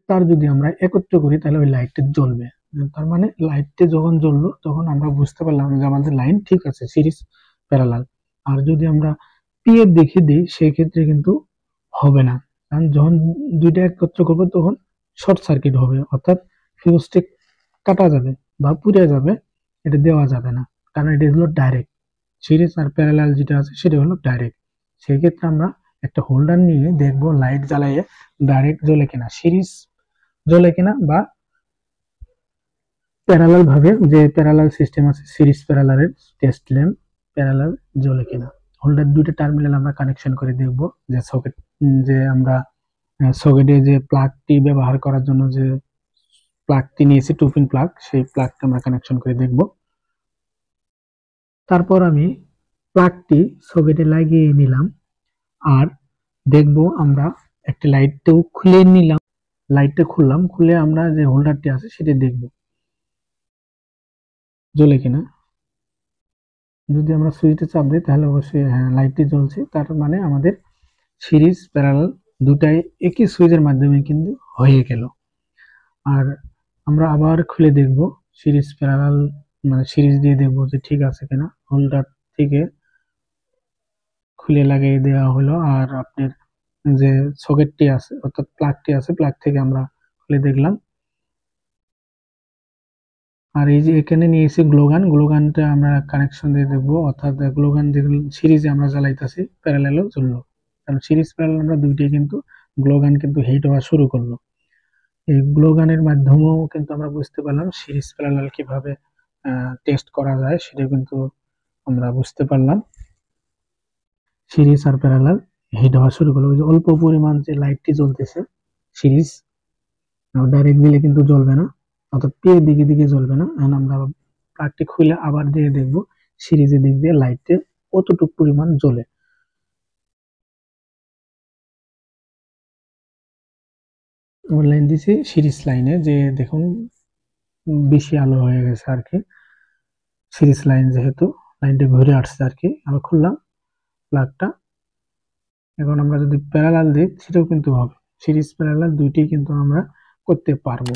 তার যদি আমরা একত্র করি তাহলে ওই লাইটটা জ্বলবে। তার মানে লাইটটা যখন জ্বললো তখন আমরা বুঝতে পারলাম যে আমাদের লাইন ঠিক আছে, সিরিজ প্যারালাল। আর যদি আমরা পি এর দেখে দিই সেই ক্ষেত্রে কিন্তু হবে না, কারণ যখন দুইটা একত্র করবো তখন শর্ট সার্কিট হবে, অর্থাৎ ফিউজটি কাটা যাবে বা পুড়ে যাবে, এটা দেওয়া যাবে না, কারণ এটা হলো ডাইরেক্ট। সিরিজ আর প্যারালাল যেটা আছে সেটা হলো ডাইরেক্ট। সেই ক্ষেত্রে আমরা একটা হোল্ডার নিয়ে দেখবো লাইট জ্বালাইয়ে ডাইরেক্ট জ্বলে কিনা, সিরিজ জ্বলে কিনা, বা প্যারালাল ভাবে যে প্যারালাল সিস্টেম আছে সিরিজ প্যারালালের টেস্ট ল্যাম্প প্যারালাল জ্বলে কিনা। হোল্ডার দুইটা টার্মিনাল আমরা কানেকশন করে দেখব, যে সকেট, যে আমরা সকেটে যে প্লাগটি ব্যবহার করার জন্য যে প্লাগটি নিয়েছি 2 পিন প্লাগ, সেই প্লাগটা আমরা কানেকশন করে দেখব। তারপর আমি প্লাগটি সকেটে লাগিয়ে নিলাম, আর দেখব আমরা একটা লাইটটাও খুলে নিলাম, লাইটটা খুললাম, খুলে আমরা যে হোল্ডারটি আছে সেটা দেখব জ্বলে কিনা। যদি আমরা সুইচে চাপ দিই তাহলে অবশ্যই হ্যাঁ লাইটটি জ্বলছে, তার মানে আমাদের সিরিজ প্যারালাল দুটাই একই সুইচের মাধ্যমে কিন্তু হয়ে গেল। আর আমরা আবার খুলে দেখব সিরিজ প্যারালাল, মানে সিরিজ দিয়ে দেখব যে ঠিক আছে কিনা। হোল্ডার থেকে খুলে লাগিয়ে দেওয়া হলো, আর আপনার যে সকেটটি আছে অর্থাৎ প্লাগটি আছে, প্লাগ থেকে আমরা খুলে দেখলাম। আর এই যে এখানে নিয়েছি গ্লোগান, গ্লোগানটা আমরা কানেকশন দিয়ে দেখবো, অর্থাৎ গ্লোগান যেগুলো সিরিজে আমরা জ্বালাইতেছি প্যারালালও জ্বললো, কারণ সিরিজ প্যারালাল আমরা দুইটাই কিন্তু গ্লোগান কিন্তু হিট হওয়া শুরু করলো। এই গ্লোগানের মাধ্যমেও কিন্তু আমরা বুঝতে পারলাম সিরিজ প্যারালাল কিভাবে টেস্ট করা যায়, সেটা কিন্তু আমরা বুঝতে পারলাম। সিরিজ আর প্যারালাল হিট হওয়া শুরু করলো, ওই যে অল্প পরিমাণ যে লাইটটি জ্বলতেছে সিরিজ, ডাইরেক্ট দিলে কিন্তু জ্বলবে না, অর্থাৎ পেয়ে দিকে দিকে জ্বলবে না। আমরা প্লাগটি খুলে আবার দিয়ে দেখবো সিরিজের দিক দিয়ে লাইটে কতটুকু পরিমাণ জ্বলে। লাইন দিছি সিরিজ লাইনে, যে দেখুন বেশি আলো হয়ে গেছে আর কি, সিরিজ লাইন যেহেতু লাইনটা ঘুরে আসছে আর কি। আবার খুললাম প্লাগটা, এখন আমরা যদি প্যারালাল দিই সেটাও কিন্তু হবে, সিরিজ প্যারালাল দুইটাই কিন্তু আমরা করতে পারবো।